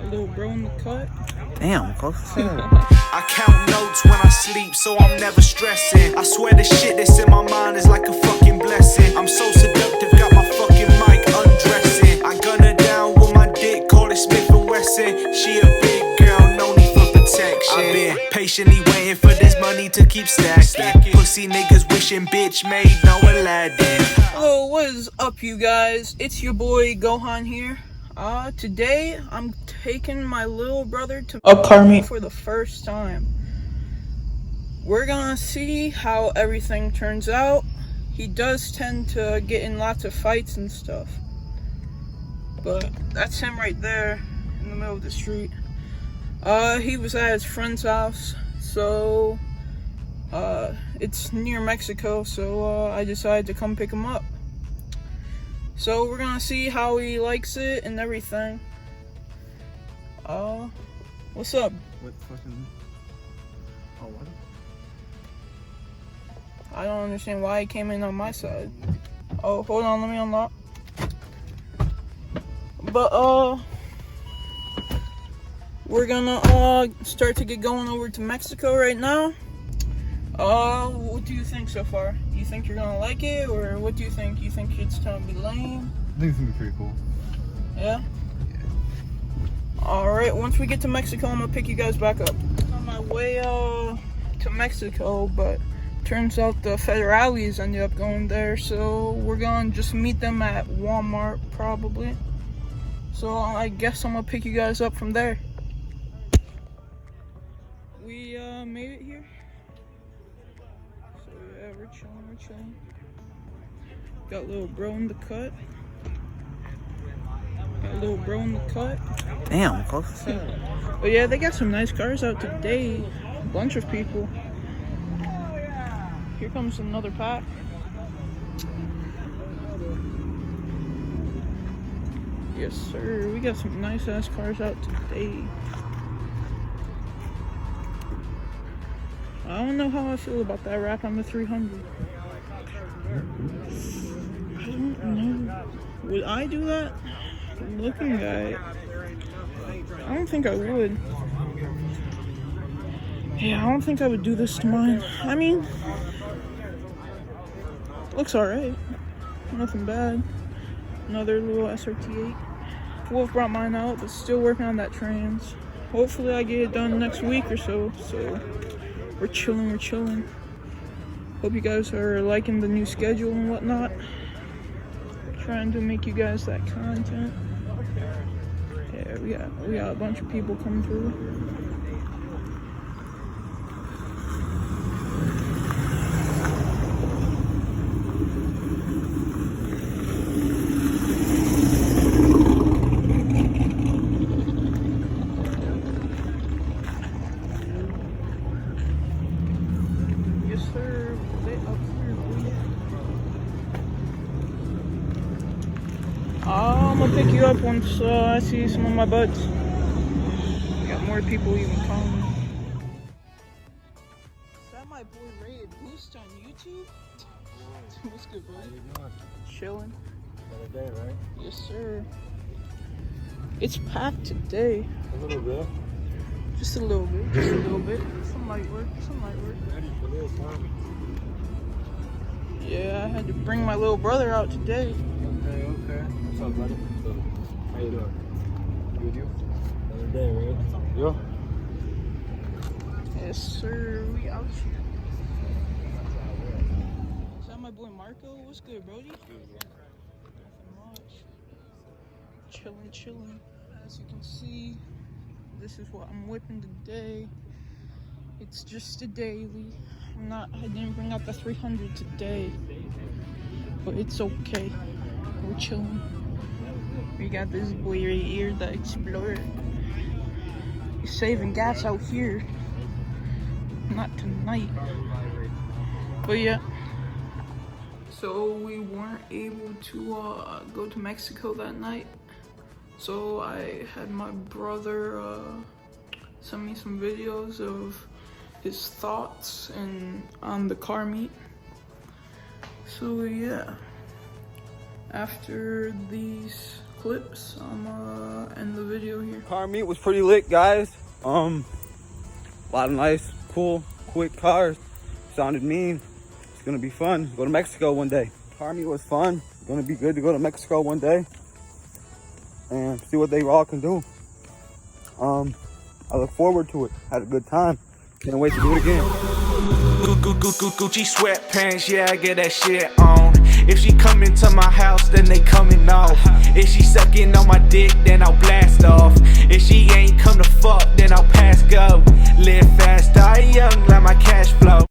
Little bro in the cut. Damn, close. I count notes when I sleep, so I'm never stressing. I swear the shit that's in my mind is like a fucking blessing. I'm so seductive, got my fucking mic undressing. I gun her down with my dick, call it Smith & Wesson. She a big girl, no need for protection. I've been patiently waiting for this money to keep stacking. Pussy niggas wishing bitch made no Aladdin. Hello, what is up, you guys? It's your boy Gohan here. Today I'm taking my little brother to a car meet for the first time. We're gonna see how everything turns out. He does tend to get in lots of fights and stuff, but that's him right there in the middle of the street. He was at his friend's house, so it's near Mexico, so I decided to come pick him up. So we're gonna see how he likes it and everything. What's up? What fucking? Oh, what? I don't understand why he came in on my side. Oh, hold on, let me unlock. But we're gonna start to get going over to Mexico right now. What do you think so far? Do you think you're gonna like it, or what do you think? You think it's gonna be lame? I think it's gonna be pretty cool. Yeah? Alright, once we get to Mexico, I'm gonna pick you guys back up. On my way to Mexico, but turns out the federales ended up going there, so we're gonna just meet them at Walmart probably. So I guess I'm gonna pick you guys up from there. We made it here. So yeah, we're chilling. Got little bro in the cut. Damn, close. But yeah, they got some nice cars out today. A bunch of people. Here comes another pack. Yes, sir. We got some nice ass cars out today. I don't know how I feel about that wrap on the 300. I don't know. Would I do that? Looking at it, I don't think I would. Yeah, I don't think I would do this to mine. I mean, looks alright. Nothing bad. Another little SRT8. Wolf brought mine out, but still working on that trans. Hopefully I get it done next week or so. So we're chilling. Hope you guys are liking the new schedule and whatnot. Trying to make you guys that content. Yeah, we got a bunch of people coming through. Yes, sir. They up here, boy. I'm gonna pick you up once I see some of my buds. We got more people even coming. Is that my boy Ray Boost on YouTube? What's good, bro? How you doing? Chilling. Another day, right? Yes, sir. It's packed today. A little bit. Just a little bit. Some light work. Ready for this, huh? Yeah, I had to bring my little brother out today. Okay. What's up, buddy? How you doing? Good, you? Another day, right? Yeah. Yes, sir. We out here. Is that my boy Marco? What's good, Brody? Nothing much. Chilling. As you can see, this is what I'm whipping today. It's just a daily. I didn't bring out the 300 today, but it's okay. We're chilling. We got this boy right here, the Explorer. He's saving gas out here. Not tonight. But yeah. So we weren't able to go to Mexico that night. So I had my brother send me some videos of his thoughts and on the car meet. So yeah, after these clips, I'm gonna end the video here. Car meet was pretty lit, guys. A lot of nice, cool, quick cars. Sounded mean. It's gonna be fun. Go to Mexico one day. Car meet was fun. Gonna be good to go to Mexico one day and see what they all can do. I look forward to it. Had a good time. Can't wait to do it again. Gucci sweatpants, yeah, I get that shit on. If she come into my house, then they coming off. If she sucking on my dick, then I'll blast off. If she